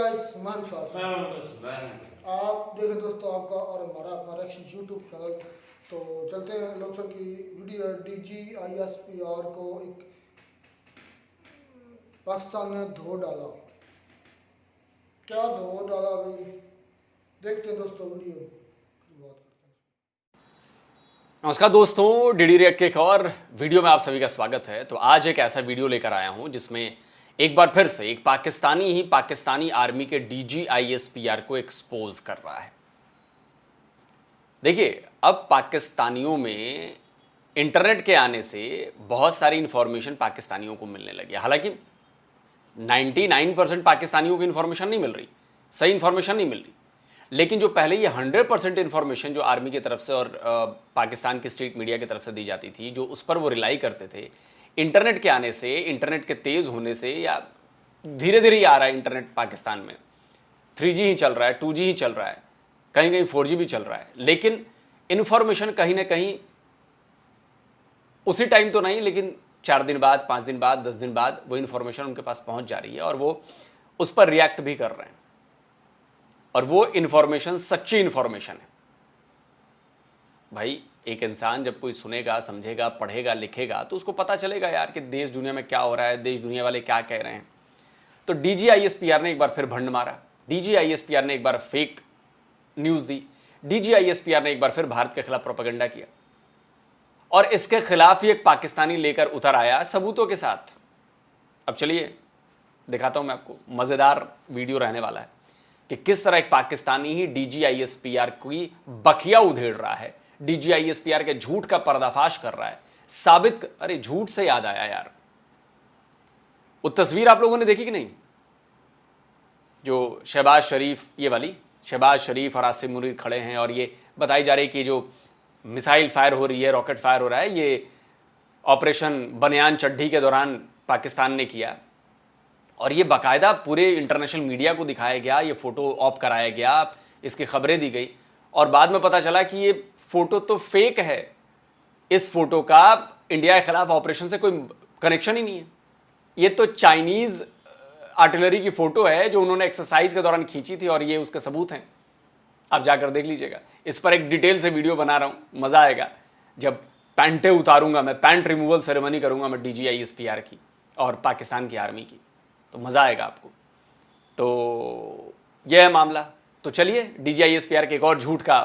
आप देखें दोस्तों, आपका और हमारा अपना रिएक्शन यूट्यूब चैनल। तो चलते हैं लोकसभा की वीडियो। DGISPR को एक पाकिस्तान ने धो डाला। क्या धो डाला भाई, देखते हैं दोस्तों वीडियो। नमस्कार दोस्तों, डीडी रिएक्ट के एक और वीडियो में आप सभी का स्वागत है। तो आज एक ऐसा वीडियो लेकर आया हूं जिसमें एक बार फिर से एक पाकिस्तानी आर्मी के DGISPR को एक्सपोज कर रहा है। देखिए, अब पाकिस्तानियों में इंटरनेट के आने से बहुत सारी इंफॉर्मेशन पाकिस्तानियों को मिलने लगी। हालांकि 99% पाकिस्तानियों को इंफॉर्मेशन नहीं मिल रही, सही इंफॉर्मेशन नहीं मिल रही, लेकिन जो पहले ये 100% इंफॉर्मेशन जो आर्मी की तरफ से और पाकिस्तान की स्टेट मीडिया की तरफ से दी जाती थी, जो उस पर वो रिलाई करते थे, इंटरनेट के आने से, इंटरनेट के तेज़ होने से, या धीरे धीरे ही आ रहा है इंटरनेट पाकिस्तान में, 3G ही चल रहा है, 2G ही चल रहा है, कहीं कहीं 4G भी चल रहा है, लेकिन इन्फॉर्मेशन कहीं ना कहीं उसी टाइम तो नहीं, लेकिन 4 दिन बाद, 5 दिन बाद, 10 दिन बाद वो इन्फॉर्मेशन उनके पास पहुंच जा रही है और वो उस पर रिएक्ट भी कर रहे हैं। और वो इन्फॉर्मेशन सच्ची इन्फॉर्मेशन है। भाई, एक इंसान जब कोई सुनेगा, समझेगा, पढ़ेगा, लिखेगा तो उसको पता चलेगा यार कि देश दुनिया में क्या हो रहा है, देश दुनिया वाले क्या कह रहे हैं। तो DGISPR ने एक बार फिर भंड मारा, DGISPR ने एक बार फेक न्यूज़ दी, DGISPR ने एक बार फिर भारत के खिलाफ प्रोपेगेंडा किया और इसके खिलाफ ही एक पाकिस्तानी लेकर उतर आया सबूतों के साथ। अब चलिए दिखाता हूं मैं आपको, मज़ेदार वीडियो रहने वाला है कि किस तरह एक पाकिस्तानी ही DGISPR की बखिया उधेड़ रहा है, DGISPR के झूठ का पर्दाफाश कर रहा है, अरे झूठ से याद आया यार, वो तस्वीर आप लोगों ने देखी कि नहीं, जो शहबाज शरीफ, ये वाली शहबाज शरीफ और आसिम मुनीर खड़े हैं और ये बताई जा रही है कि जो मिसाइल फायर हो रही है, रॉकेट फायर हो रहा है, ये ऑपरेशन बनियान चड्ढी के दौरान पाकिस्तान ने किया और ये बाकायदा पूरे इंटरनेशनल मीडिया को दिखाया गया, ये फोटो ऑप कराया गया, इसकी खबरें दी गई और बाद में पता चला कि ये फोटो तो फेक है, इस फोटो का इंडिया के खिलाफ ऑपरेशन से कोई कनेक्शन ही नहीं है, ये तो चाइनीज आर्टिलरी की फोटो है जो उन्होंने एक्सरसाइज के दौरान खींची थी और ये उसके सबूत हैं। आप जाकर देख लीजिएगा, इस पर एक डिटेल से वीडियो बना रहा हूं, मजा आएगा जब पैंटें उतारूंगा मैं, पैंट रिमूवल सेरेमनी करूंगा मैं DGISPR की और पाकिस्तान की आर्मी की, तो मजा आएगा आपको। तो यह है मामला। तो चलिए DGISPR के एक और झूठ का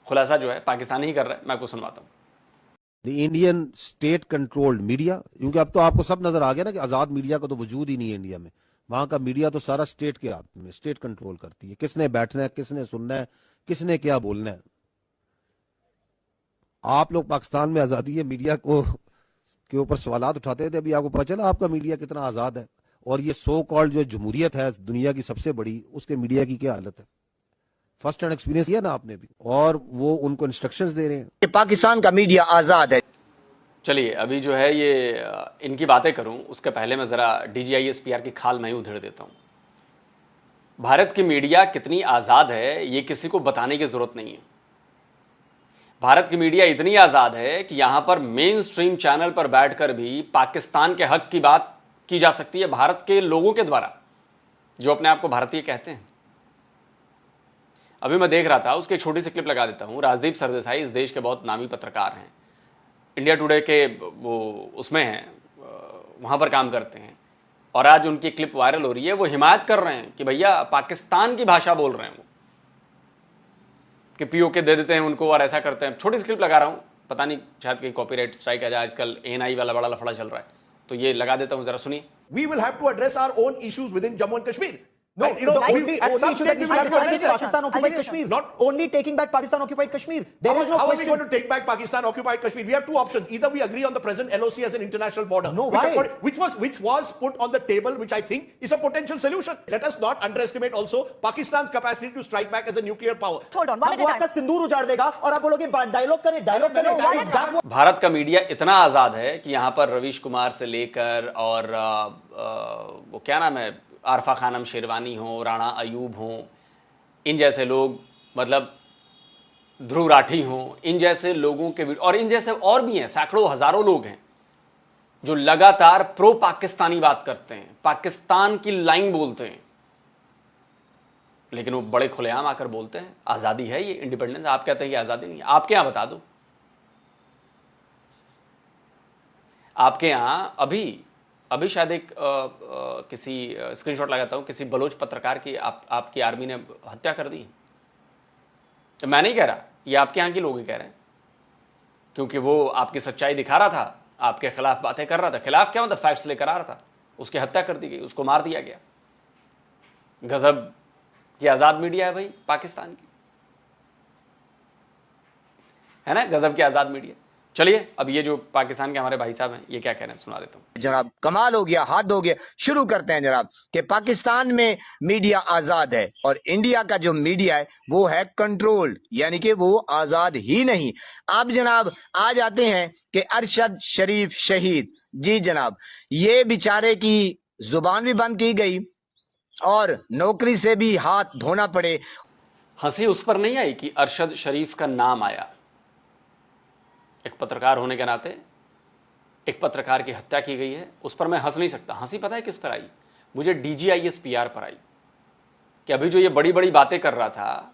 खुलासा जो है पाकिस्तान ही कर रहा है, मैं आपको सुनवाता हूं। इंडियन स्टेट कंट्रोल्ड मीडिया, क्योंकि अब तो आपको सब नजर आ गया ना कि आजाद मीडिया का तो वजूद ही नहीं है इंडिया में। वहां का मीडिया तो सारा स्टेट के हाथ में, स्टेट कंट्रोल करती है, किसने बैठना है, किसने सुनना है, किसने क्या बोलना है। आप लोग पाकिस्तान में आजादी है मीडिया को के ऊपर सवालात उठाते थे, अभी आपको पता चला आपका मीडिया कितना आजाद है। और ये सो कॉल्ड जो जमहूरियत है दुनिया की सबसे बड़ी, उसके मीडिया की क्या हालत है। फर्स्ट हैंड एक्सपीरियंस किया ना आपने भी, और वो उनको इंस्ट्रक्शंस दे रहे हैं कि पाकिस्तान का मीडिया आजाद है। चलिए अभी जो है ये इनकी बातें करूं उसके पहले मैं ज़रा DGISPR की खाल मैं ही उधेड़ देता हूं। भारत की मीडिया कितनी आज़ाद है ये किसी को बताने की ज़रूरत नहीं है। भारत की मीडिया इतनी आज़ाद है कि यहां पर मेन स्ट्रीम चैनल पर बैठकर भी पाकिस्तान के हक की बात की जा सकती है भारत के लोगों के द्वारा जो अपने आप को भारतीय कहते हैं। अभी मैं देख रहा था, उसकी छोटी सी क्लिप लगा देता हूं। राजदीप सरदेसाई इस देश के बहुत नामी पत्रकार हैं, इंडिया टुडे के वो उसमें हैं, वहाँ पर काम करते हैं और आज उनकी क्लिप वायरल हो रही है। वो हिमायत कर रहे हैं कि भैया पाकिस्तान की भाषा बोल रहे हैं वो, कि POK दे देते हैं उनको और ऐसा करते हैं। छोटी सी क्लिप लगा रहा हूँ, पता नहीं शायद कहीं कॉपीराइट स्ट्राइक आ जाए, आजकल ANI वाला बड़ा लफड़ा चल रहा है, तो ये लगा देता हूँ, जरा सुनिए। We will have to address our own issues within Jammu and Kashmir. No, And, you know, the we, only at some issue stage that we will have to address that. Pakistan occupied Kashmir. Not only taking back Pakistan occupied Kashmir. There is no how are we question. going to take back Pakistan occupied Kashmir? We have two options. Either we agree on the present LOC as an international border, No, which, why? which was put on the table, which I think is a potential solution. Let us not underestimate also Pakistan's capacity to strike back as a nuclear power. Hold on, one वो आपका सिंदूर उजाड़ देगा और आप बोलोगे dialogue करें, dialogue करें। भारत का मीडिया इतना आज़ाद है कि यहाँ पर रवीश कुमार से लेकर और वो क्या नाम है, आरफा खानम शेरवानी हो, राणा अयूब हो, इन जैसे लोग, मतलब ध्रुव राठी हों, इन जैसे लोगों के और इन जैसे और भी हैं, सैकड़ों हजारों लोग हैं जो लगातार प्रो पाकिस्तानी बात करते हैं, पाकिस्तान की लाइन बोलते हैं। लेकिन वो बड़े खुलेआम आकर बोलते हैं आज़ादी है, ये इंडिपेंडेंस। आप कहते हैं कि आज़ादी नहीं है। आपके यहाँ बता दो, आपके यहाँ अभी शायद एक किसी स्क्रीनशॉट लगाता हूँ, किसी बलोच पत्रकार की आपकी आर्मी ने हत्या कर दी। तो मैं नहीं कह रहा, ये आपके यहाँ के लोग ही कह रहे हैं, क्योंकि वो आपकी सच्चाई दिखा रहा था, आपके खिलाफ बातें कर रहा था। खिलाफ क्या मतलब, फैक्ट्स लेकर आ रहा था, उसकी हत्या कर दी गई, उसको मार दिया गया। गजब की आज़ाद मीडिया है भाई पाकिस्तान की, है ना, गजब की आज़ाद मीडिया। चलिए अब ये जो पाकिस्तान के हमारे भाई साहब हैं ये क्या कह रहे हैं सुना देता हूं। जनाब कमाल हो गया, हाथ हो गया। शुरू करते हैं जनाब कि पाकिस्तान में मीडिया आजाद है और इंडिया का जो मीडिया है वो है कंट्रोल्ड, यानी कि वो आजाद ही नहीं। आप जनाब आ जाते हैं कि अरशद शरीफ शहीद, जी जनाब, ये बेचारे की जुबान भी बंद की गई और नौकरी से भी हाथ धोना पड़े। हंसी उस पर नहीं आई कि अरशद शरीफ का नाम आया। एक पत्रकार होने के नाते एक पत्रकार की हत्या की गई है, उस पर मैं हंस नहीं सकता। हंसी पता है किस पर आई? मुझे DGISPR पर आई कि अभी जो ये बड़ी बड़ी बातें कर रहा था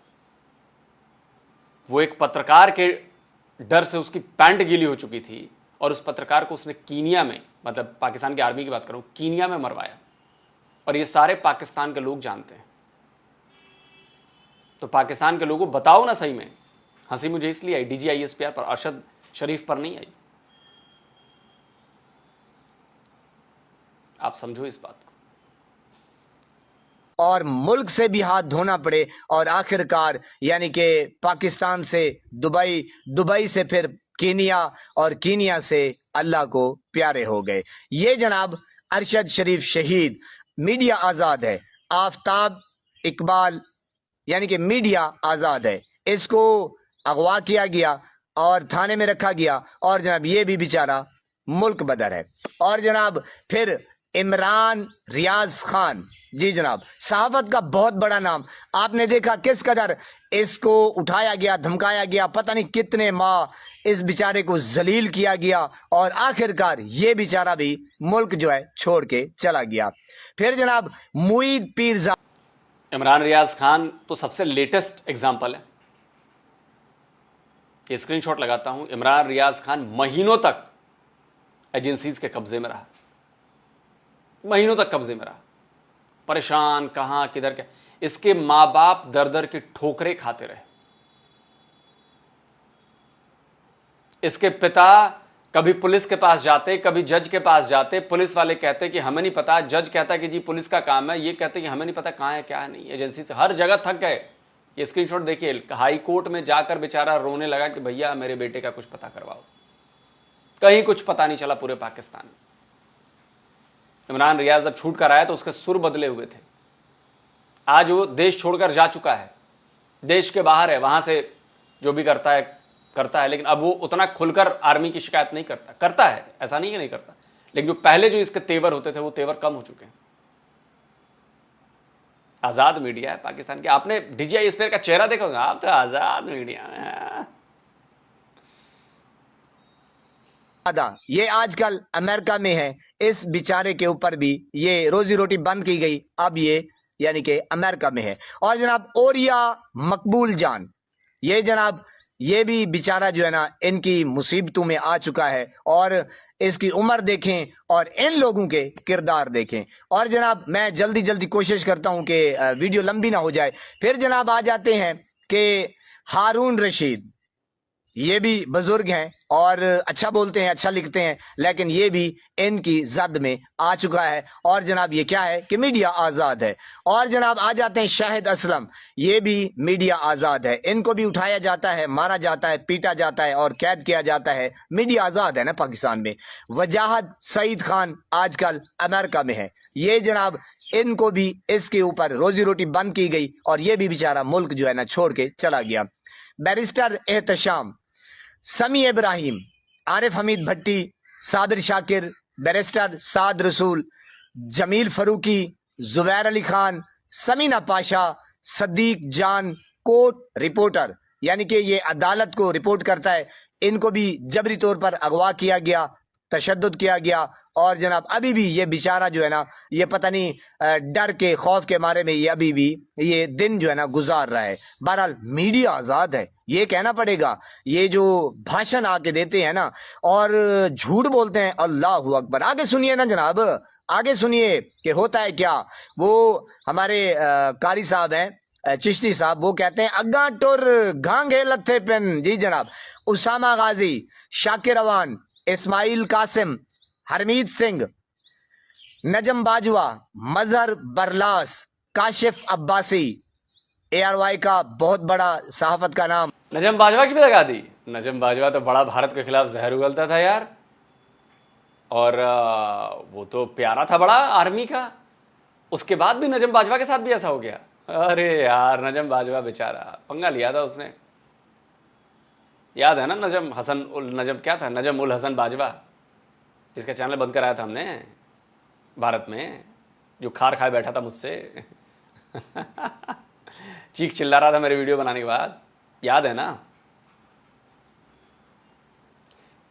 वो एक पत्रकार के डर से उसकी पैंट गीली हो चुकी थी और उस पत्रकार को उसने कीनिया में, मतलब पाकिस्तान की आर्मी की बात करूं, कीनिया में मरवाया। और ये सारे पाकिस्तान के लोग जानते हैं। तो पाकिस्तान के लोगों बताओ ना, सही में हंसी मुझे इसलिए आई DGISPR पर, अरशद शरीफ पर नहीं आई। आप समझो इस बात को। और मुल्क से भी हाथ धोना पड़े और आखिरकार यानी कि पाकिस्तान से दुबई, दुबई से फिर कीनिया और कीनिया से अल्लाह को प्यारे हो गए। ये जनाब अरशद शरीफ शहीद। मीडिया आजाद है, आफ्ताब इकबाल यानी कि मीडिया आजाद है। इसको अगवा किया गया और थाने में रखा गया और जनाब ये भी बेचारा मुल्क बदर है। और जनाब फिर इमरान रियाज खान, जी जनाब, सहाफत का बहुत बड़ा नाम। आपने देखा किस कदर इसको उठाया गया, धमकाया गया, पता नहीं कितने माह इस बेचारे को जलील किया गया और आखिरकार ये बेचारा भी मुल्क जो है छोड़ के चला गया। फिर जनाब मुईद पीरजा, इमरान रियाज खान तो सबसे लेटेस्ट एग्जाम्पल है। ये स्क्रीनशॉट लगाता हूं। इमरान रियाज खान महीनों तक एजेंसीज के कब्जे में रहा, महीनों तक कब्जे में रहा, परेशान, कहां किधर क्या। इसके मां बाप दर दर की ठोकरें खाते रहे। इसके पिता कभी पुलिस के पास जाते, कभी जज के पास जाते, पुलिस वाले कहते कि हमें नहीं पता, जज कहता कि जी पुलिस का काम है, ये कहते कि हमें नहीं पता कहां है क्या है नहीं। एजेंसी से हर जगह थक गए। ये स्क्रीनशॉट देखिए, हाई कोर्ट में जाकर बेचारा रोने लगा कि भैया मेरे बेटे का कुछ पता करवाओ। कहीं कुछ पता नहीं चला पूरे पाकिस्तान में। इमरान रियाज जब छूट कर आया तो उसके सुर बदले हुए थे। आज वो देश छोड़कर जा चुका है, देश के बाहर है, वहां से जो भी करता है, लेकिन अब वो उतना खुलकर आर्मी की शिकायत नहीं करता है, ऐसा नहीं कि नहीं करता, लेकिन जो पहले जो इसके तेवर होते थे वो तेवर कम हो चुके हैं। आजाद मीडिया है पाकिस्तान की। आपने DGISPR का चेहरा देखा होगा, आप तो आजाद मीडिया में। ये आजकल अमेरिका में है। इस बेचारे के ऊपर भी ये रोजी रोटी बंद की गई, अब ये यानी कि अमेरिका में है। और जनाब ओरिया मकबूल जान, ये जनाब ये भी बेचारा जो है ना इनकी मुसीबतों में आ चुका है। और इसकी उम्र देखें और इन लोगों के किरदार देखें। और जनाब मैं जल्दी जल्दी कोशिश करता हूं कि वीडियो लंबी ना हो जाए। फिर जनाब आ जाते हैं कि हारून रशीद, ये भी बुजुर्ग हैं और अच्छा बोलते हैं, अच्छा लिखते हैं, लेकिन ये भी इनकी जद में आ चुका है। और जनाब ये क्या है कि मीडिया आजाद है। और जनाब आ जाते हैं शाहिद असलम, ये भी मीडिया आजाद है। इनको भी उठाया जाता है, मारा जाता है, पीटा जाता है और कैद किया जाता है। मीडिया आजाद है ना पाकिस्तान में। वजाहत सईद खान आजकल अमेरिका में है। ये जनाब इनको भी इसके ऊपर रोजी रोटी बंद की गई और ये भी बेचारा मुल्क जो है ना छोड़ के चला गया। बैरिस्टर एहतशाम, समी इब्राहिम, आरिफ हमीद भट्टी, साबिर शाकिर, बैरिस्टर साद रसूल, जमील फरूकी, जुबैर अली खान, समीना पाशा, सदीक जान, कोर्ट रिपोर्टर यानी कि ये अदालत को रिपोर्ट करता है, इनको भी जबरी तौर पर अगवा किया गया, तशद्दुद किया गया और जनाब अभी भी ये बेचारा जो है ना, ये पता नहीं डर के खौफ के मारे में ये अभी भी ये दिन जो है ना गुजार रहा है। बहरहाल मीडिया आजाद है, ये कहना पड़ेगा। ये जो भाषण आके देते हैं ना और झूठ बोलते हैं, अल्लाह अकबर। आगे सुनिए ना जनाब, आगे सुनिए कि होता है क्या। वो हमारे कारी साहब हैं, चिश्ती साहब, वो कहते हैं अग्गा टुर घांगे लथे पेन। जी जनाब, उसामा गाजी, शाकिर अवान, इस्माइल कासिम, हरमीत सिंह, नजम बाजवा, मजहर बरलास, काशिफ अब्बासी, ARY का बहुत बड़ा सहाफत का नाम। नजम बाजवा की भी लगा दी। नजम बाजवा तो बड़ा भारत के खिलाफ जहर उगलता था यार, और वो तो प्यारा था बड़ा आर्मी का। उसके बाद भी नजम बाजवा के साथ भी ऐसा हो गया। अरे यार, नजम बाजवा बेचारा पंगा लिया था उसने। याद है ना नजम क्या था, नजम उल हसन बाजवा, जिसका चैनल बंद कराया था हमने भारत में, जो खार खाए बैठा था मुझसे चीख चिल्ला रहा था मेरे वीडियो बनाने के बाद, याद है ना।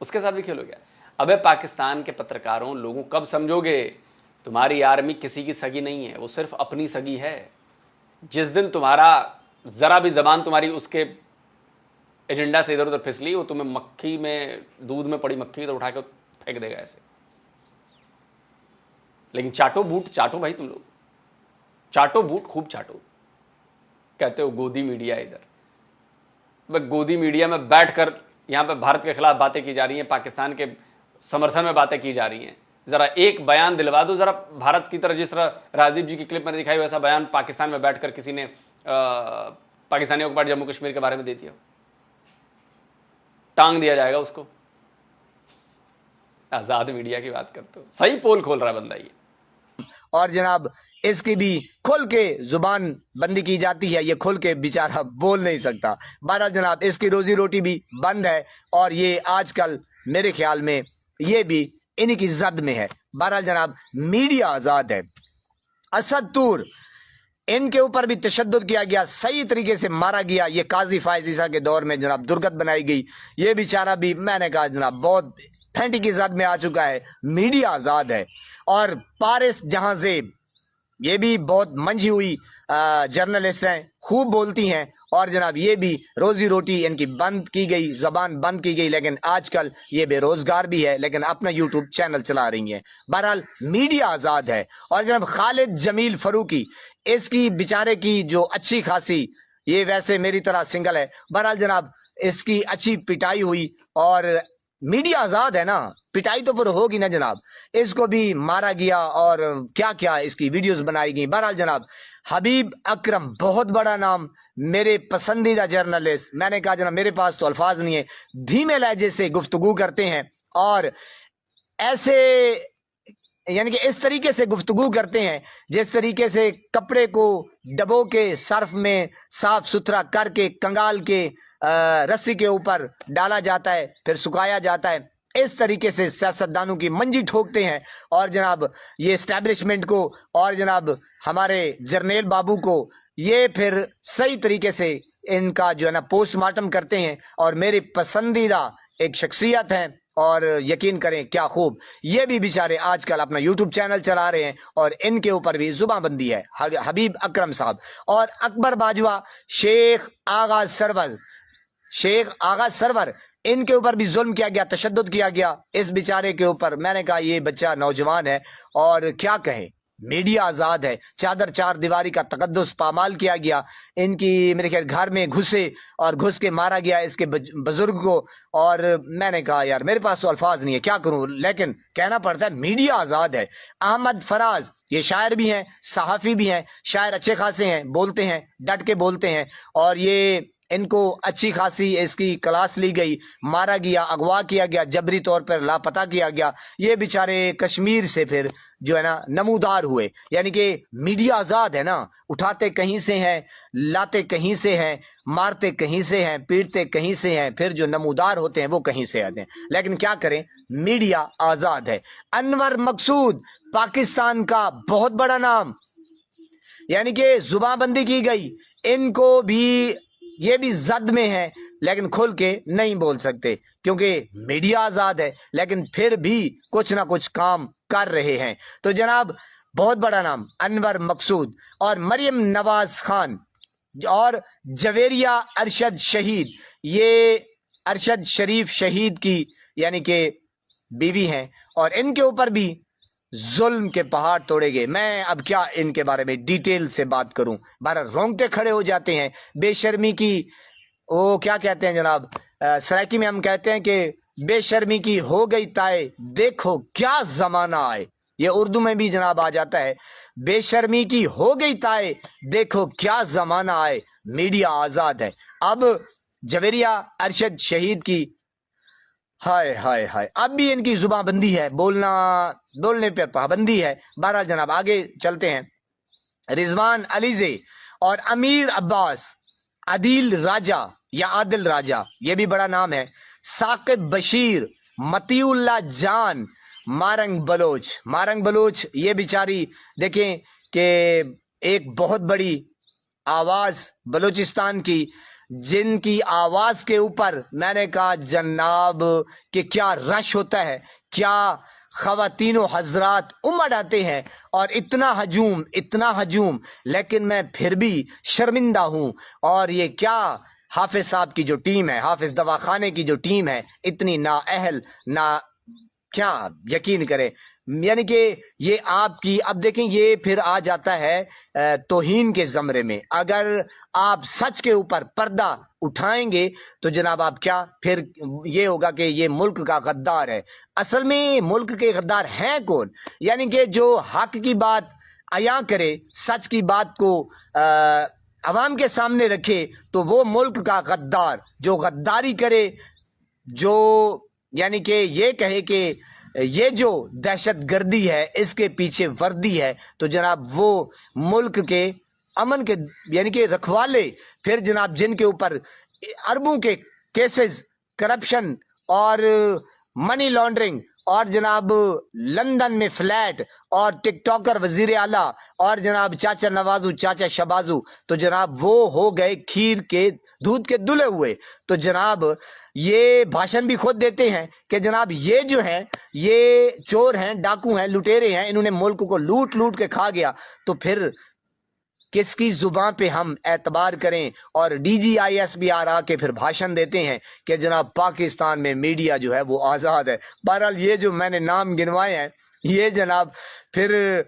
उसके साथ भी खेल हो गया। अबे पाकिस्तान के पत्रकारों, लोगों कब समझोगे तुम्हारी आर्मी किसी की सगी नहीं है, वो सिर्फ अपनी सगी है। जिस दिन तुम्हारा जरा भी जबान तुम्हारी उसके एजेंडा से इधर उधर फिसली, वो तुम्हें मक्खी में, दूध में पड़ी मक्खी तो उठा के फेंक देगा ऐसे। लेकिन चाटो बूट चाटो भाई, तुम लोग चाटो बूट खूब चाटो। कहते हो गोदी मीडिया, इधर गोदी मीडिया में बैठकर यहां पे भारत के खिलाफ बातें की जा रही हैं, पाकिस्तान के समर्थन में बातें की जा रही हैं। जरा एक बयान दिलवा दो जरा भारत की तरह, जिस तरह राजीव जी की क्लिप में दिखाई वैसा बयान पाकिस्तान में बैठकर किसी ने पाकिस्तानियों के पास जम्मू कश्मीर के बारे में दे दिया, टांग दिया जाएगा उसको। आजाद मीडिया की बात करते हो, सही पोल खोल रहा है बंदा ये। और जनाब इसकी भी खुल के जुबान बंदी की जाती है, ये खुल के बेचारा बोल नहीं सकता। बहरहाल जनाब इसकी रोजी रोटी भी बंद है, और ये आजकल मेरे ख्याल में ये भी इन्हीं की जद में है। बहरहाल जनाब मीडिया आजाद है। असद तूर, इनके ऊपर भी तशद्दुद किया गया, सही तरीके से मारा गया। ये काजी फायज ईसा के दौर में जनाब दुर्गत बनाई गई। ये बेचारा भी, मैंने कहा जनाब, बहुत फैंटी की जद में आ चुका है। मीडिया आजाद है। और पारिस जहांजेब, ये भी बहुत मंझी हुई जर्नलिस्ट हैं, खूब बोलती हैं, और जनाब ये भी रोजी रोटी इनकी बंद की गई, जबान बंद की गई। लेकिन आजकल ये बेरोजगार भी है, लेकिन अपना यूट्यूब चैनल चला रही हैं। बहरहाल मीडिया आजाद है। और जनाब खालिद जमील फरूकी, इसकी बेचारे की जो अच्छी खासी, ये वैसे मेरी तरह सिंगल है, बहरहाल जनाब इसकी अच्छी पिटाई हुई। और मीडिया आजाद है ना, पिटाई तो पर होगी ना जनाब। इसको भी मारा गया और क्या क्या इसकी वीडियोस बनाई गई। बहरहाल जनाब हबीब अकरम, बहुत बड़ा नाम, मेरे पसंदीदा जर्नलिस्ट। मैंने कहा जनाब मेरे पास तो अल्फाज नहीं है, धीमे लहजे से गुफ्तगू करते हैं और ऐसे यानी कि इस तरीके से गुफ्तगू करते हैं जिस तरीके से कपड़े को डबो के सर्फ में साफ सुथरा करके कंगाल के रस्सी के ऊपर डाला जाता है, फिर सुखाया जाता है। इस तरीके से सियासतदानों की मंजी ठोकते हैं। और जनाब ये एस्टैब्लिशमेंट को और जनाब हमारे जर्नेल बाबू को ये फिर सही तरीके से इनका जो है ना पोस्टमार्टम करते हैं। और मेरी पसंदीदा एक शख्सियत है, और यकीन करें क्या खूब, ये भी बेचारे आजकल अपना यूट्यूब चैनल चला रहे हैं और इनके ऊपर भी जुबानबंदी है। हबीब अकरम साहब और अकबर बाजवा, शेख आगा सरवर, इनके ऊपर भी जुल्म किया गया, तशद्दुद किया गया इस बेचारे के ऊपर। मैंने कहा ये बच्चा नौजवान है और क्या कहे, मीडिया आजाद है। चादर चार दीवारी का तकद्दुस पामाल किया गया। इनकी मेरे ख्याल घर में घुसे और घुस के मारा गया इसके बुजुर्ग को। और मैंने कहा यार मेरे पास तो अल्फाज नहीं है, क्या करूं, लेकिन कहना पड़ता है मीडिया आजाद है। अहमद फराज, ये शायर भी हैं, सहाफी भी हैं, शायर अच्छे खासे हैं, बोलते हैं, डट के बोलते हैं। और ये इनको अच्छी खासी इसकी क्लास ली गई, मारा गया, अगवा किया गया, जबरी तौर पर लापता किया गया। ये बेचारे कश्मीर से फिर जो है ना नमूदार हुए। यानी कि मीडिया आजाद है ना, उठाते कहीं से हैं, लाते कहीं से हैं, मारते कहीं से हैं, पीटते कहीं से हैं, फिर जो नमूदार होते हैं वो कहीं से आते हैं। लेकिन क्या करें, मीडिया आजाद है। अनवर मकसूद, पाकिस्तान का बहुत बड़ा नाम, यानी कि जुबानबंदी की गई। इनको भी, ये भी जद में है लेकिन खुल के नहीं बोल सकते। क्योंकि मीडिया आजाद है, लेकिन फिर भी कुछ ना कुछ काम कर रहे हैं। तो जनाब बहुत बड़ा नाम अनवर मकसूद और मरियम नवाज खान और जवेरिया अरशद शहीद, ये अरशद शरीफ शहीद की यानी कि बीवी हैं और इनके ऊपर भी जुल्म के पहाड़ तोड़े गए। मैं अब क्या इनके बारे में डिटेल से बात करूं, बारह रोंगटे खड़े हो जाते हैं। बेशर्मी की वो क्या कहते हैं जनाब, सराइकी में हम कहते हैं कि बेशर्मी की हो गई ताए, देखो क्या जमाना आए। ये उर्दू में भी जनाब आ जाता है, बेशर्मी की हो गई ताए, देखो क्या जमाना आए, मीडिया आजाद है। अब जवेरिया अरशद शहीद की हाय हाय हाय, अब भी इनकी जुबानबंदी है, बोलने पर पाबंदी है। बहरहाल जनाब आगे चलते हैं। रिजवान अलीजे और अमीर अब्बास, आदिल राजा या आदिल राजा, ये भी बड़ा नाम है, साकिब बशीर, मतीउल्ला जान, मारंग बलोच ये बेचारी देखें कि एक बहुत बड़ी आवाज बलूचिस्तान की, जिनकी आवाज के ऊपर मैंने कहा जनाब कि क्या रश होता है, क्या खवातीनो हजरात उमड़ आते हैं और इतना हजूम, लेकिन मैं फिर भी शर्मिंदा हूं। और ये क्या हाफिज साहब की जो टीम है, हाफिज दवाखाने की जो टीम है, इतनी नाअहल ना, क्या यकीन करें, यानी कि ये आपकी, अब देखें ये फिर आ जाता है तौहीन के जमरे में। अगर आप सच के ऊपर पर्दा उठाएंगे तो जनाब आप क्या, फिर ये होगा कि ये मुल्क का गद्दार है। असल में मुल्क के गद्दार हैं कौन? यानी कि जो हक की बात अया करे, सच की बात को अवाम के सामने रखे, तो वो मुल्क का गद्दार जो गद्दारी करे, जो यानी कि ये कहे कि ये जो दहशतगर्दी है इसके पीछे वर्दी है, तो जनाब वो मुल्क के अमन के यानी कि रखवाले, फिर जनाब जिनके ऊपर अरबों के केसेस, करप्शन और मनी लॉन्ड्रिंग और जनाब लंदन में फ्लैट और टिकटॉकर वजीर आला और जनाब चाचा नवाजू, चाचा शबाजू, तो जनाब वो हो गए खीर के दूध के दुले हुए। तो जनाब ये भाषण भी खुद देते हैं कि जनाब ये जो है ये चोर हैं, डाकू हैं, लुटेरे हैं, इन्होंने मुल्क को लूट लूट के खा गया। तो फिर किसकी जुबान पे हम एतबार करें? और DGISPR आके फिर भाषण देते हैं कि जनाब पाकिस्तान में मीडिया जो है वो आज़ाद है। बहरहाल ये जो मैंने नाम गिनवाए हैं, ये जनाब फिर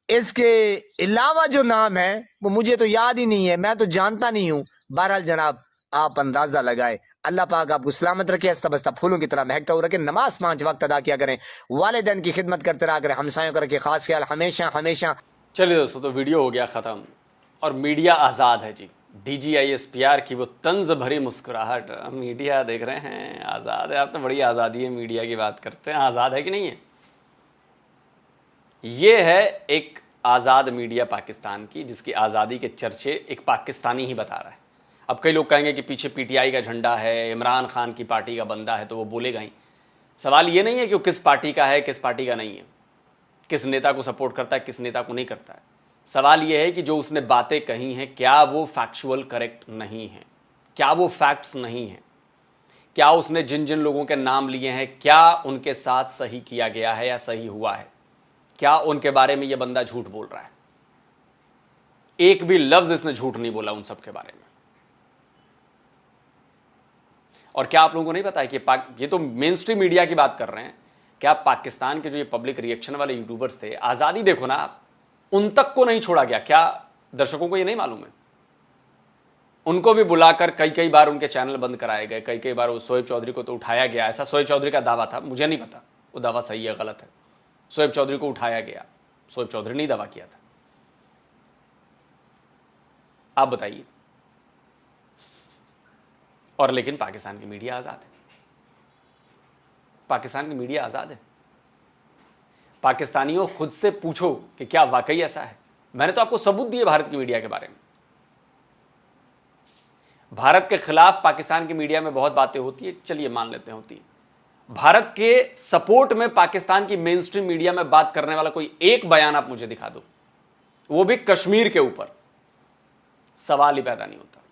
इसके अलावा जो नाम है वो मुझे तो याद ही नहीं है, मैं तो जानता नहीं हूँ। बहरहाल जनाब आप अंदाजा लगाए। अल्लाह पाक आपको सलामत रखे, हंसता बसता फूलों की तरह महकता हुआ रखे, नमाज 5 वक्त अदा किया करें, वालिदैन की खिदमत करते रहा करें, हमसायों का रखे खास ख्याल हमेशा हमेशा। चलिए दोस्तों, तो वीडियो हो गया ख़त्म और मीडिया आज़ाद है जी। DGISPR की वो तंज भरी मुस्कुराहट, मीडिया देख रहे हैं आज़ाद है। आप तो बड़ी आज़ादी है मीडिया की बात करते हैं, आज़ाद है कि नहीं है? ये है एक आज़ाद मीडिया पाकिस्तान की, जिसकी आज़ादी के चर्चे एक पाकिस्तानी ही बता रहा है। अब कई लोग कहेंगे कि पीछे PTI का झंडा है, इमरान खान की पार्टी का बंदा है, तो वो बोलेगा ही। सवाल ये नहीं है कि वो किस पार्टी का है, किस पार्टी का नहीं है, किस नेता को सपोर्ट करता है, किस नेता को नहीं करता है। सवाल यह है कि जो उसने बातें कही हैं क्या वो फैक्चुअल करेक्ट नहीं है, क्या वो फैक्ट्स नहीं है, क्या उसने जिन जिन लोगों के नाम लिए हैं क्या उनके साथ सही किया गया है या सही हुआ है, क्या उनके बारे में यह बंदा झूठ बोल रहा है। एक भी लफ्ज इसने झूठ नहीं बोला उन सब के बारे में। और क्या आप लोगों को नहीं पता है कि ये तो मेन स्ट्रीम मीडिया की बात कर रहे हैं, क्या पाकिस्तान के जो ये पब्लिक रिएक्शन वाले यूट्यूबर्स थे, आज़ादी देखो ना आप, उन तक को नहीं छोड़ा गया। क्या दर्शकों को ये नहीं मालूम है? उनको भी बुलाकर कई कई बार उनके चैनल बंद कराए गए, कई कई बार वो शोएब चौधरी को तो उठाया गया, ऐसा शोएब चौधरी का दावा था, मुझे नहीं पता वो दावा सही है गलत है। शोएब चौधरी को उठाया गया, शोएब चौधरी ने दावा किया था, आप बताइए। और लेकिन पाकिस्तान की मीडिया आज़ाद है, पाकिस्तान की मीडिया आज़ाद है। पाकिस्तानियों खुद से पूछो कि क्या वाकई ऐसा है। मैंने तो आपको सबूत दिए भारत की मीडिया के बारे में। भारत के खिलाफ पाकिस्तान की मीडिया में बहुत बातें होती है, चलिए मान लेते हैं होती है। भारत के सपोर्ट में पाकिस्तान की मेन स्ट्रीम मीडिया में बात करने वाला कोई एक बयान आप मुझे दिखा दो, वो भी कश्मीर के ऊपर, सवाल ही पैदा नहीं होता।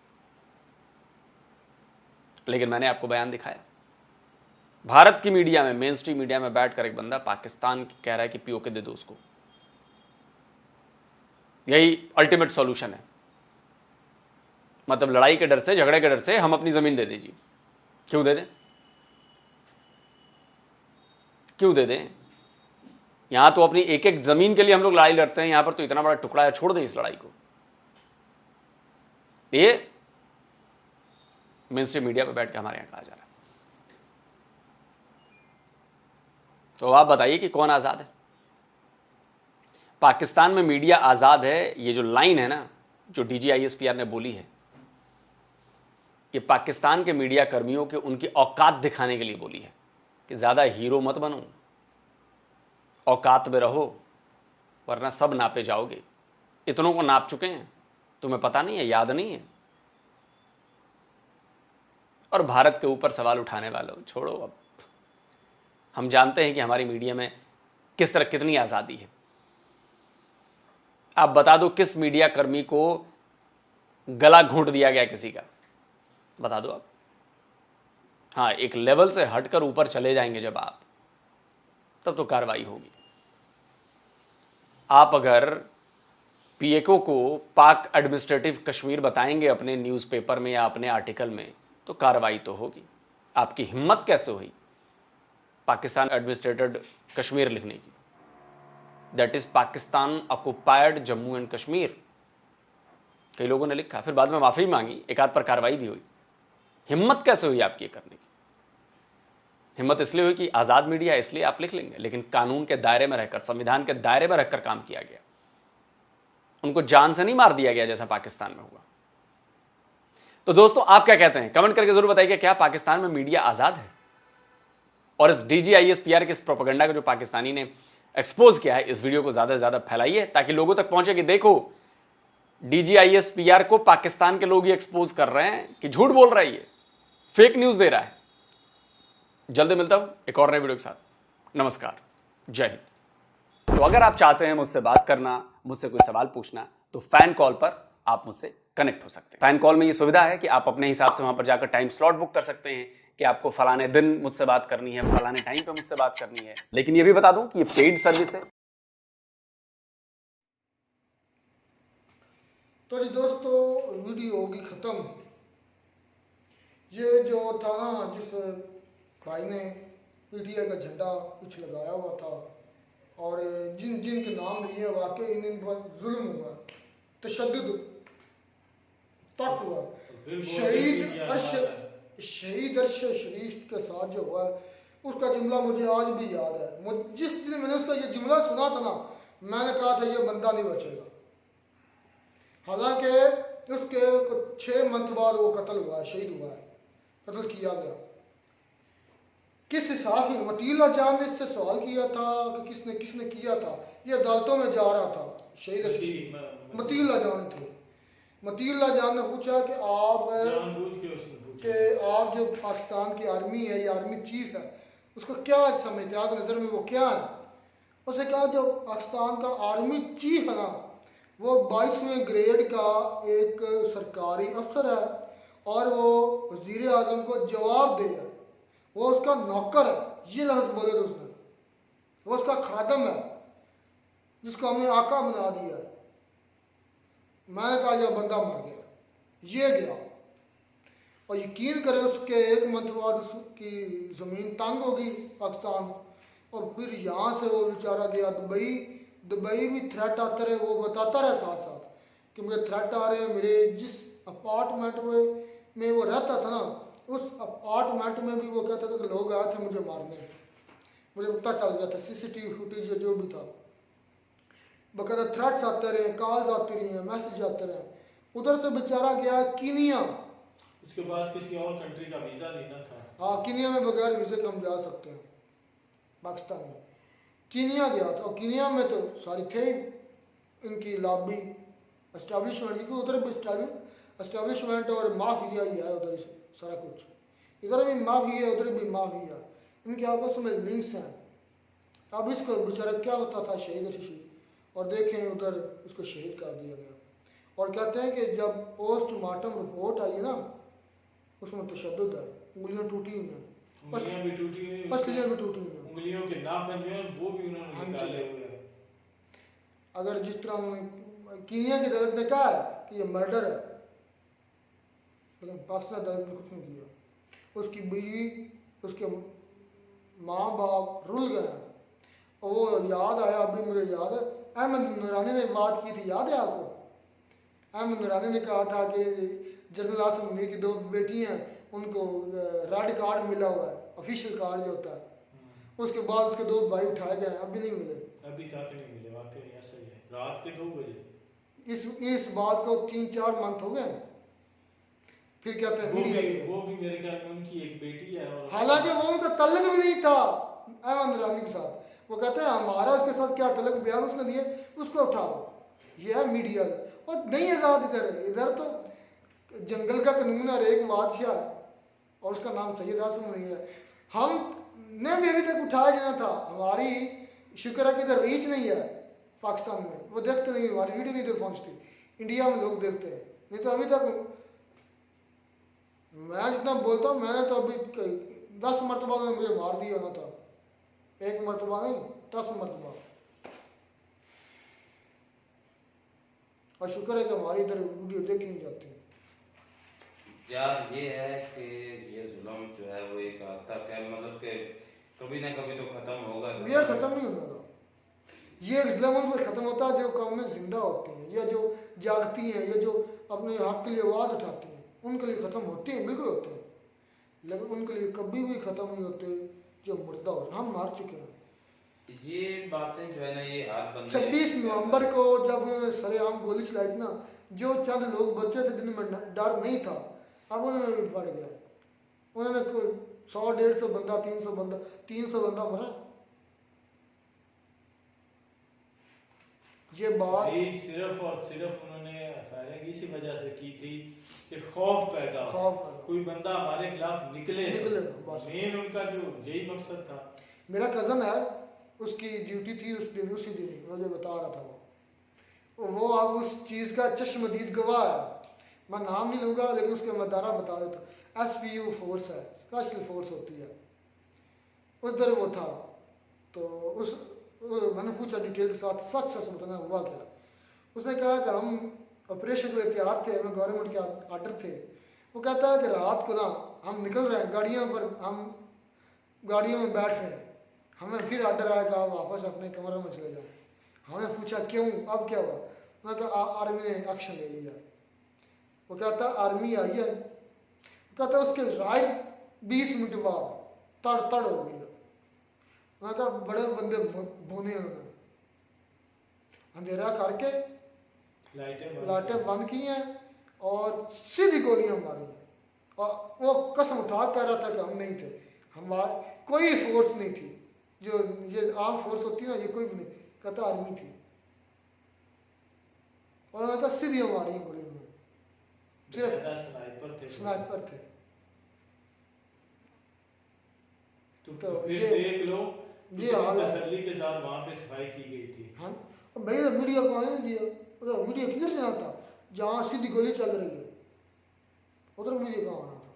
लेकिन मैंने आपको बयान दिखाया, भारत की मीडिया में, मेन स्ट्रीम मीडिया में बैठकर एक बंदा पाकिस्तान कह रहा है कि पीओके दे दो उसको, यही अल्टीमेट सॉल्यूशन है। मतलब लड़ाई के डर से, झगड़े के डर से हम अपनी जमीन दे दीजिए। क्यों दे दें? क्यों दे दें? यहां तो अपनी एक एक जमीन के लिए हम लोग लड़ाई लड़ते हैं, यहां पर तो इतना बड़ा टुकड़ा है, छोड़ दें इस लड़ाई को। ये मेन स्ट्रीम मीडिया पर बैठ के हमारे यहां कहा जा रहा है। तो आप बताइए कि कौन आजाद है? पाकिस्तान में मीडिया आजाद है, ये जो लाइन है ना, जो DGISPR ने बोली है, ये पाकिस्तान के मीडिया कर्मियों के उनकी औकात दिखाने के लिए बोली है कि ज्यादा हीरो मत बनो, औकात में रहो, वरना सब नापे जाओगे। इतनों को नाप चुके हैं, तुम्हें पता नहीं है, याद नहीं है। और भारत के ऊपर सवाल उठाने वालों छोड़ो, अब हम जानते हैं कि हमारी मीडिया में किस तरह कितनी आज़ादी है। आप बता दो किस मीडिया कर्मी को गला घोंट दिया गया किसी का, बता दो आप। हाँ, एक लेवल से हटकर ऊपर चले जाएंगे जब आप, तब तो कार्रवाई होगी। आप अगर पीएको को पाक एडमिनिस्ट्रेटिव कश्मीर बताएंगे अपने न्यूज़पेपर में या अपने आर्टिकल में, तो कार्रवाई तो होगी। आपकी हिम्मत कैसे हुई पाकिस्तान एडमिनिस्ट्रेटेड कश्मीर लिखने की? That is Pakistan occupied Jammu and Kashmir, कई लोगों ने लिखा, फिर बाद में माफी मांगी, एक आध पर कार्रवाई भी हुई। हिम्मत कैसे हुई आपकी करने की? हिम्मत इसलिए हुई कि आजाद मीडिया, इसलिए आप लिख लेंगे, लेकिन कानून के दायरे में रहकर, संविधान के दायरे में रहकर काम किया गया। उनको जान से नहीं मार दिया गया जैसा पाकिस्तान में हुआ। तो दोस्तों, आप क्या कहते हैं? कमेंट करके जरूर बताइए, क्या पाकिस्तान में मीडिया आजाद है? और इस DGISPR के इस प्रोपेगेंडा को जो पाकिस्तानी ने एक्सपोज किया है, इस वीडियो को ज्यादा से ज्यादा फैलाइए ताकि लोगों तक पहुंचे कि देखो, DGISPR को पाकिस्तान के लोग ही एक्सपोज कर रहे हैं कि झूठ बोल रहा है, ये फेक न्यूज दे रहा है। जल्दी मिलता हूं एक और नए वीडियो के साथ। नमस्कार, जय हिंद। तो अगर आप चाहते हैं मुझसे बात करना, मुझसे कोई सवाल पूछना, तो फैन कॉल पर आप मुझसे कनेक्ट हो सकते हैं। फैन कॉल में ये सुविधा है कि आप अपने हिसाब से वहां पर जाकर टाइम स्लॉट बुक कर सकते हैं कि आपको फलाने दिन मुझसे बात करनी है, फलाने टाइम पे मुझसे बात करनी है। लेकिन ये भी बता दूं कि ये पेड सर्विस है। तो जी दोस्तों, वीडियो होगी ख़त्म। ये जो था ना, जिस भाई ने PTI का झंडा कुछ लगाया हुआ था और जिन जिन के नाम लिए, वाकई इन पर जुल्म हुआ, तशद्दुद तक हुआ। शहीद अर्श शरीफ के साथ जो हुआ, उसका जुमला मुझे आज भी याद है। जिस दिन मैंने उसका ये जुमला सुना था ना, मैंने कहा था ये बंदा नहीं बचेगा। हालांकि उसके 6 मंथ बाद वो कत्ल हुआ है, शहीद हुआ है, कत्ल किया गया। किस हिसाब से मतीउल्लाह जान ने इससे सवाल किया था कि किसने किसने किया था। ये अदालतों में जा रहा था, शहीद मतीउल्लाह जान थे। मतीउल्लाह जान ने पूछा कि आप जो पाकिस्तान की आर्मी है, या आर्मी चीफ है, उसको क्या समझते हैं, आपकी नज़र में वो क्या है? उसने कहा जो पाकिस्तान का आर्मी चीफ है ना, वो 22वें ग्रेड का एक सरकारी अफसर है और वो वज़ीर आज़म को जवाब देगा, वो उसका नौकर है। ये लफ्ज़ बोले थे उसने, वो उसका खादम है जिसको हमने आका बना दिया है। मैंने कहा यह बंदा मर गया, ये गया। और यकीन करें, उसके 1 मंथ बाद उसकी ज़मीन तंग होगी पाकिस्तान, और फिर यहाँ से वो बेचारा गया दुबई। दुबई भी थ्रेट आते रहे, वो बताता रहे साथ साथ कि मुझे थ्रेट आ रहे हैं। मेरे जिस अपार्टमेंट में वो रहता था ना, उस अपार्टमेंट में भी वो कहता था कि लोग आए थे मुझे मारने। मुझे पता चल गया था, CCTV फुटेज जो भी था, बकायदा थ्रेट्स आते रहे, कॉल्स आती रही हैं, मैसेज आते रहे। उधर से बेचारा गया कीनिया। उसके पास किसी और कंट्री का वीज़ा लेना था। हाँ, कीनिया में बगैर वीज़े के हम जा सकते हैं पाकिस्तान में। कीनिया गया था, और कीनिया में तो सारी थे इनकी लॉबी एस्टेब्लिशमेंट, क्योंकि उधर भी एस्टेब्लिशमेंट और माफिया ही है उधर सारा कुछ। इधर भी माफिया है, उधर भी माफिया, इनके आपस में लिंक्स हैं। अब इसको बेचारा क्या होता था, शहीद ऋषि, और देखें उधर उसको शहीद कर दिया गया। और कहते हैं कि जब पोस्टमार्टम रिपोर्ट आई ना, उसमें तशद्दुद है, उंगलियाँ टूटी हुई हैं। उंगलियां भी टूटी हुई हैं, पसलियाँ भी टूटी हुई हैं। उंगलियों के नाखून जो हैं वो भी हाँ उन्होंने जी। निकाले हुए हैं। अगर जिस तरह कीनिया की अदालत ने कहा है कि ये मर्डर है, लेकिन पाकिस्तान अदालत ने कुछ नहीं किया। उसकी बीवी, उसके माँ बाप रुल गए हैं। और वो याद आया, अभी मुझे याद है, अहमद नूरानी ने बात की थी, याद है आपको? अहमद नूरानी ने कहा था कि जनरल आसिम मुनीर की 2 बेटी हैं, उनको रेड कार्ड मिला हुआ है, ऑफिशियल कार्ड जो होता है। उसके बाद उसके 2 भाई उठाए गए, अभी नहीं मिले। अभी तक नहीं मिले, वाकई ऐसा ही है। रात के 2 बजे इस बात को 3-4 मंथ हो गए। फिर कहते हैं मीडिया, वो भी मेरे ख्याल में उनकी एक बेटी है। और हालांकि वो उनका तल्लक भी नहीं था अहमद नूरानी के साथ। वो कहते हैं हमारा उसके साथ क्या तल्लक, बयान उसने दिए, उसको उठाओ। ये है मीडिया, और नहीं आज़ाद करे। इधर तो जंगल का कानून है, एक बादशाह है और उसका नाम सैयद आसिम मुनीर है। हमने भी अभी तक उठाया जाना था। हमारी शुक्र है कि इधर रीच नहीं है पाकिस्तान में, वो देखते नहीं, हमारी वीडियो नहीं देख पहुँचती। इंडिया में लोग देखते हैं, नहीं तो अभी तक मैं जितना बोलता हूँ, मैंने तो अभी 10 मरतबा में मुझे मार दिया होना था। 1 मरतबा नहीं, 10 मरतबा। और शुक्र है कि हमारी इधर वीडियो देखी नहीं जाती। यार ये है कि ये जुल्म जो है वो एक हद तक है, मतलब कि कभी ना कभी तो खत्म होगा। ये खत्म नहीं होगा। ये जुल्म पर खत्म होता है जो कौमें जिंदा होती हैं, या जो जागती हैं, या जो अपने हक के लिए आवाज़ उठाती हैं, उनके लिए ख़त्म होती हैं, बिल्कुल होते हैं। लेकिन उनके लिए कभी भी ख़त्म नहीं होते जो मुर्दा हो। हम मार चुके हैं। ये बातें जो है ना, ये हर बंदे 26 नवंबर को जब उन्होंने सरेआम गोली चलाई थी ना, जो चंद लोग बचे थे जिनमें डर नहीं था, अब उन्होंने भी पड़ गया। उन्होंने कोई 100-150 बंदा, 300 बंदा मरा। ये बात ये सिर्फ और सिर्फ उन्होंने फायरिंग इसी वजह से की थी कि खौफ पैदा हो, कोई बंदा हमारे खिलाफ निकले, बस। मेन उनका जो यही मकसद था। मेरा कज़न है, उसकी ड्यूटी थी उस दिन, उसी दिन मुझे बता रहा था। वो अब उस चीज़ का चश्मदीद गवाह है। मैं नाम नहीं लूँगा, लेकिन उसके मदारा बता देता। SPU फोर्स है, स्पेशल फोर्स होती है। उस दर वो था, तो मैंने पूछा डिटेल के साथ, सच बताना हुआ क्या। उसने कहा कि हम ऑपरेशन के लिए तैयार थे, हमें गवर्नमेंट के आर्डर थे। वो कहता है कि रात को ना हम निकल रहे हैं गाड़ियों पर, हम गाड़ियों में बैठ रहे हैं, हमें फिर आर्डर आया कि आप वापस अपने कमरे में चले जाएं। हमने पूछा क्यों, अब क्या हुआ? उन्होंने कहा आर्मी ने एक्शन ले लिया। वो कहता आर्मी आई है, कहता उसके राइट 20 मिनट बाद तड़ हो गई। उन्होंने कहा बड़े बंदे भुने, उन्होंने अंधेरा करके लाइटें बंद की हैं और सीधी गोलियां मारी हैं। और वो कसम उठा कह रहा था कि हम नहीं थे, हमारे कोई फोर्स नहीं थी, जो ये आर्म फोर्स होती है ना, ये कोई भी नहीं, कहता आर्मी थी। और उन्होंने कहा सीधी मारी हैं गोलियों में, सिर्फ स्नाइपर थे। तो फिर देख लो ये तसल्ली के साथ वहां पे सफाई की गई थी। हाँ, भाई मीडिया को आने नहीं दिया। उधर मीडिया किधर जाना था? जहाँ सीधी गोली चल रही है उधर मीडिया कहाँ आना था?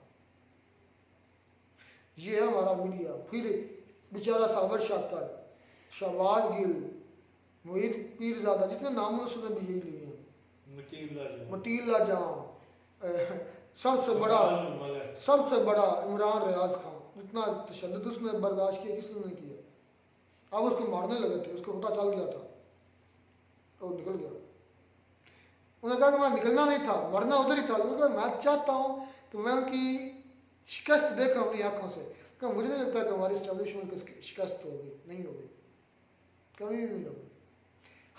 ये है हमारा मीडिया। फिर बेचारा साबर शाकर, शहबाज गिल, मोहित पीरजादा, जितने नाम उसने भी यही लिए हैं, मटीला जान, सबसे बड़ा इमरान रियाज खान। जितना तशद्दुद उसने बर्दाश्त किया, किसने नहीं किया। अब उसको मारने लगे थे, उसको पता चल गया था तो निकल गया। उन्होंने कहा कि मैं निकलना नहीं था, मरना उधर ही था। उन्होंने कहा मैं चाहता हूँ कि मैं उनकी शिकस्त देखूं अपनी आंखों से। कहा मुझे नहीं लगता कि हमारी इस्टेब्लिशमेंट की शिकस्त होगी, नहीं होगी, कभी भी नहीं होगी।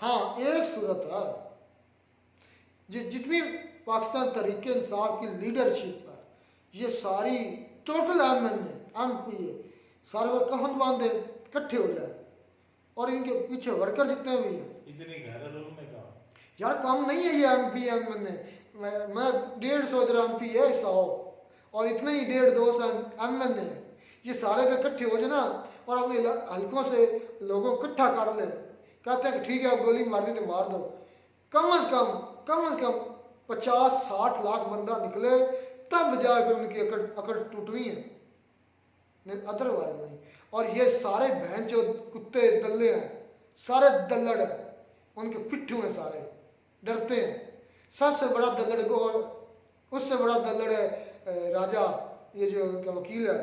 हाँ, एक सूरत है, जितनी पाकिस्तान तहरीक इंसाफ की लीडरशिप है, ये सारी टोटल MP सारे कफन बांधे इकट्ठे हो जाए, और इनके पीछे वर्कर जितने भी हैं, इतनी गहरा जुल्म में कहा यार काम नहीं है ये MP MN। मैं 150 इधर MP है 100, और इतने ही 150-200 MN है। ये सारे के इकट्ठे हो जाए ना, और अपने हल्कों से लोगों को इकट्ठा कर ले, कहते हैं कि ठीक है अब गोली मारनी तो मार दो। कम से कम 50-60 लाख बंदा निकले, तब जाकर उनकी अकड़ टूटनी है। अदरवाइज नहीं। और ये सारे बहन जो कुत्ते दल्ले हैं, सारे दल्लड़ हैं, उनके पिट्ठू हैं, सारे डरते हैं। सबसे बड़ा दल्लड़ गौर, उससे बड़ा दल्लड़ है राजा, ये जो उनका वकील है,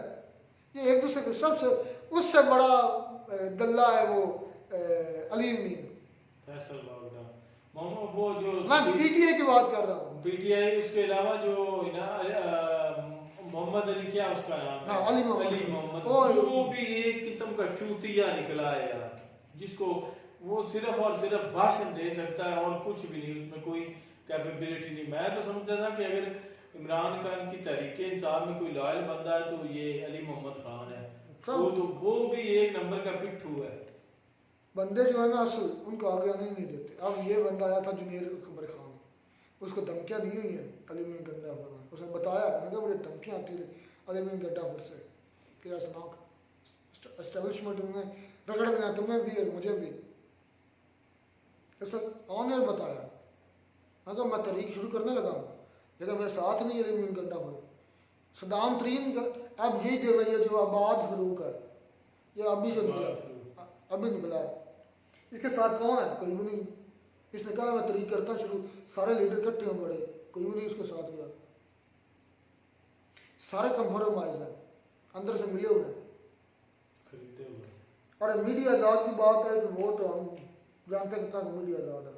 ये एक दूसरे के सबसे, उससे बड़ा दल्ला है वो अलीम मीर। फैसल बागड़ा मोहम्मद, वो जो मैं पीटीआई की बात कर रहा हूँ, पीटीआई, उसके अलावा जो मोहम्मद अली, क्या उसका नाम है, हाँ, अली मोहम्मद। वो भी एक किस्म का चूतिया निकला है यार, जिसको वो सिर्फ और सिर्फ भाषण दे सकता है और कुछ भी नहीं, उसमें कोई कैपेबिलिटी नहीं। मैं तो समझता था कि अगर इमरान खान की तहरीक इंसाफ में कोई लॉयल बंदा है तो ये अली मोहम्मद खान है। वो भी एक नंबर का पिट्ठू है। बंदे जो है ना असल, उनको आगे आने नहीं देते। अब ये बंदा आया था जुनेर अकबर खान, उसको धमकियाँ दी हुई हैं अली में गड्ढापुर में। उसने बताया, मैंने कहा बड़ी धमकियाँ आती थी अली में गड्ढापुर से कि ऐसा एस्टेब्लिशमेंट में रगड़ देना तुम्हें भी और मुझे भी। ऐसा ऑन एयर बताया। मैं कहा मैं तहरीक शुरू करने लगा हूँ, लेकिन मेरे साथ नहीं अली में गड्ढापुर। सदाम तरीन का अब यही जगह, ये जो आबाद फरूक है, ये अभी जो निकला, अभी निकला है, इसके साथ कौन है? कोई भी नहीं। इसने कहा मैं तहरीक करता शुरू, सारे लीडर इकट्ठे हैं बड़े, कोई भी नहीं उसके साथ गया। सारे कंप्रोमाइज हैं, अंदर से मिले हुए हैं। और मीडिया आज़ाद की बात है तो वो तो हम जानते कितना मीडिया आज़ाद है।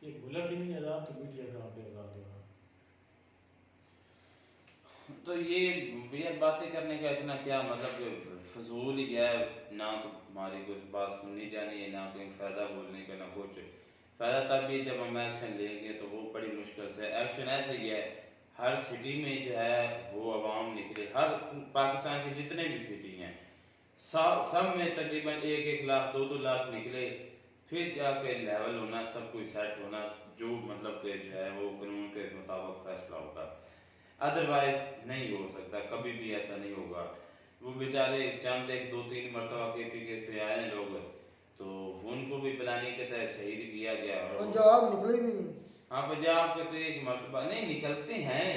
ये मुल्क ही नहीं आज़ाद तो मीडिया कहाँ पे आज़ाद होगा? तो ये बातें करने का इतना क्या मतलब, फजूल ही है ना। तो हमारी कुछ बात सुननी जानी है, ना कोई फ़ायदा बोलने का, ना कुछ फ़ायदा। तब भी जब हम एक्शन लेंगे तो वो बड़ी मुश्किल से। एक्शन ऐसे ही है, हर सिटी में जो है वो आवाम निकले, हर पाकिस्तान के जितने भी सिटी हैं सब में तकरीबन 1-1 लाख 2-2 लाख निकले, फिर जाके लेवल होना, सब कुछ सेट होना, जो मतलब के जो है वो कानून के मुताबिक फैसला होगा। अदरवाइज नहीं हो सकता, कभी भी ऐसा नहीं होगा। वो बेचारे चंद 1-2-3 मरतबा KPK से आए लोग, तो उनको भी प्लानिंग के तहत शहीद किया गया। और पंजाब निकले भी नहीं। हाँ, पंजाब के तो एक मरतबा नहीं निकलते हैं,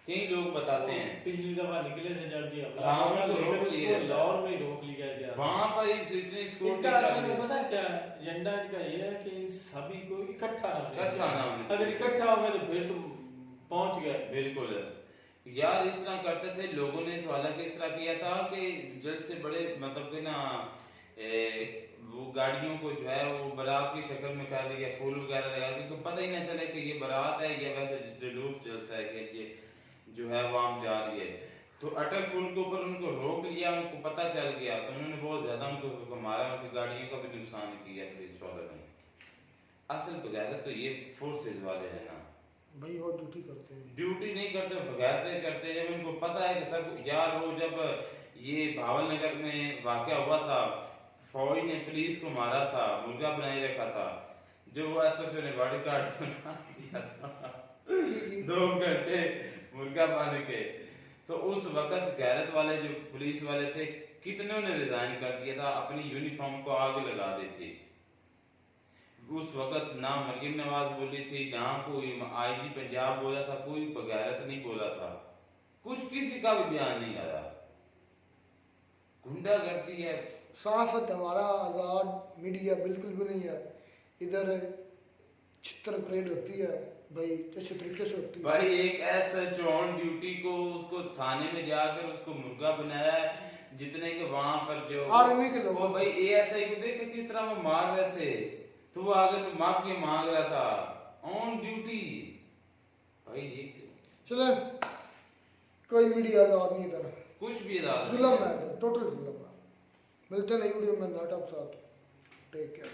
कई लोग बताते हैं। पिछली दफा निकले थे जब ये हाँ, रोक लिया, लाहौर में रोक लिया गया वहाँ पर इतनी स्कूल इनका असल में पता है क्या एजेंडा इनका ये है कि इन सभी को इकट्ठा ना होने। अगर इकट्ठा हो गए तो फिर तुम पहुंच गए। बिल्कुल यार, इस तरह करते थे लोगों ने। हालांकि इस तरह किया था कि जल्द से बड़े मतलब कि ना वो गाड़ियों को जो है वो बारात की शक्ल में कर लिया, फूल वगैरह लगा, क्योंकि पता ही ना चले कि ये बारात है या वैसे जुलूस जलसा है कि ये जो है वाम जा रही है। तो अटल पुल के ऊपर उनको रोक लिया, उनको पता चल गया, तो उन्होंने बहुत ज्यादा उनको मारा, उनकी गाड़ियों का भी नुकसान किया पुलिस वालों ने। असल बगैरत तो ये फोर्सेज वाले हैं ना भाई, वो ड्यूटी करते हैं। ड्यूटी नहीं करते, बगैरते करते। जब उनको पता है कि सब यार, वो जब ये भावल नगर में वाकया हुआ था, फौज ने पुलिस को मारा था, मुर्गा बनाए रखा था, जो वो SHO ने बॉडीगार्ड बना दिया था 2 घंटे मुर्गा बन के। तो उस वक्त गैरत वाले जो पुलिस वाले थे, कितनों ने रिजाइन कर दिया था, अपनी यूनिफॉर्म को आग लगा दी थी। उस वक्त ना मरियम नवाज बोली थी, ना कोई IG पंजाब बोला था, कोई बगैरत नहीं बोला था, कुछ किसी का भी बयान नहीं आया। गुंडागर्दी है, साफत हमारा आज़ाद मीडिया बिल्कुल भी नहीं है। इधर चित्र परेड होती है भाई, अच्छे तरीके से होती है भाई। एक SHO ऑन ड्यूटी को उसको थाने में जाकर उसको मुर्गा बनाया है, जितने के वहां पर जो आर्मी के लोग, भाई ASI को देख किस तरह वो मार रहे थे, तो वो आगे से माफी मांग रहा था ऑन ड्यूटी। भाई ये चले, कोई मीडिया आज़ाद नहीं इधर, कुछ भी आज़ाद जुल्म है, टोटल जुल्म है। मिलते नहीं वीडियो में नाटक साथ, टेक केयर।